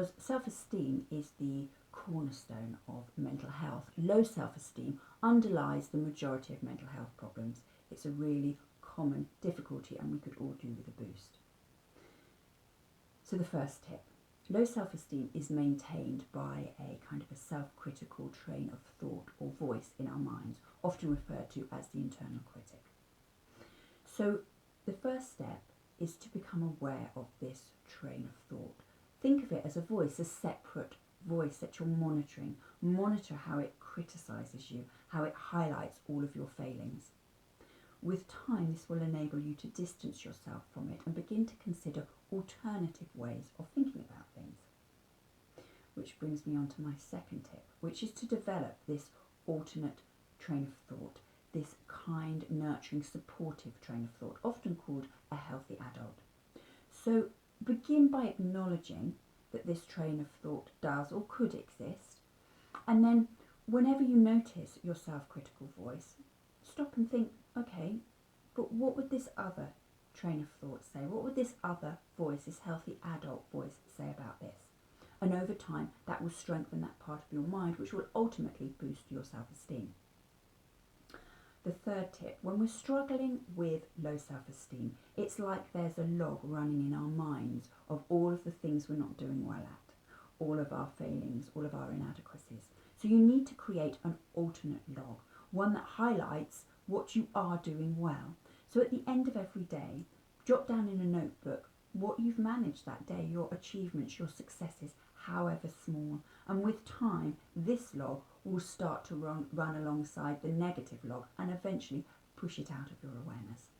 because self-esteem is the cornerstone of mental health. Low self-esteem underlies the majority of mental health problems. It's a really common difficulty, and we could all do with a boost. So the first tip, low self-esteem is maintained by a kind of a self-critical train of thought or voice in our minds, often referred to as the internal critic. So the first step is to become aware of this train of thought. Think of it as a voice, a separate voice that you're monitoring. Monitor how it criticises you, how it highlights all of your failings. With time, this will enable you to distance yourself from it and begin to consider alternative ways of thinking about things. Which brings me on to my second tip, which is to develop this alternate train of thought, this kind, nurturing, supportive train of thought, often called a healthy adult. So begin by acknowledging that this train of thought does or could exist, and then whenever you notice your self-critical voice, stop and think, okay, but what would this other train of thought say? What would this other voice, this healthy adult voice, say about this? And over time, that will strengthen that part of your mind, which will ultimately boost your self-esteem. The third tip, when we're struggling with low self-esteem, it's like there's a log running in our minds of all of the things we're not doing well at, all of our failings, all of our inadequacies. So you need to create an alternate log, one that highlights what you are doing well. So at the end of every day, jot down in a notebook what you've managed that day, your achievements, your successes, however small. And with time, this log will start to run alongside the negative log and eventually push it out of your awareness.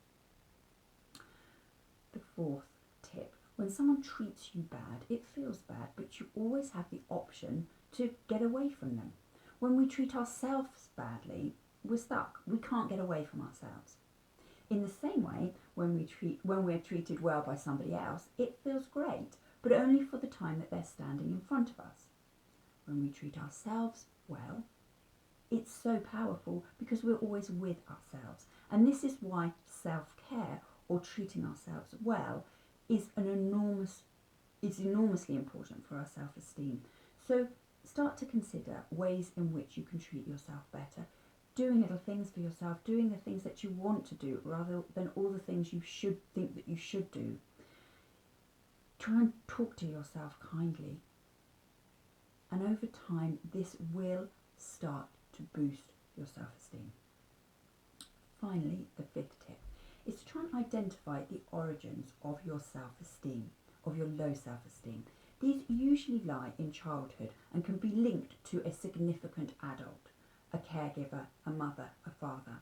The fourth tip, when someone treats you bad, it feels bad, but you always have the option to get away from them. When we treat ourselves badly, we're stuck. We can't get away from ourselves. In the same way, when we're treated well by somebody else, it feels great, but only for the time that they're standing in front of us. When we treat ourselves well, it's so powerful because we're always with ourselves. And this is why self-care, or treating ourselves well, is enormously important for our self-esteem. So start to consider ways in which you can treat yourself better, doing little things for yourself, doing the things that you want to do rather than all the things you should think that you should do. Try and talk to yourself kindly. And over time, this will start to boost your self-esteem. Finally, the fifth tip is to try and identify the origins of your self-esteem, of your low self-esteem. These usually lie in childhood and can be linked to a significant adult, a caregiver, a mother, a father.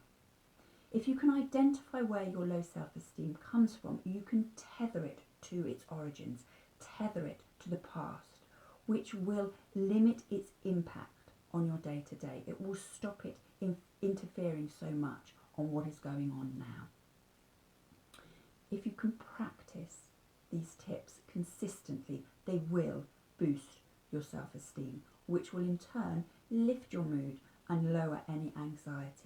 If you can identify where your low self-esteem comes from, you can tether it to its origins, tether it to the past, which will limit its impact on your day-to-day. It will stop it interfering so much on what is going on now. If you can practice these tips consistently, they will boost your self-esteem, which will in turn lift your mood and lower any anxiety.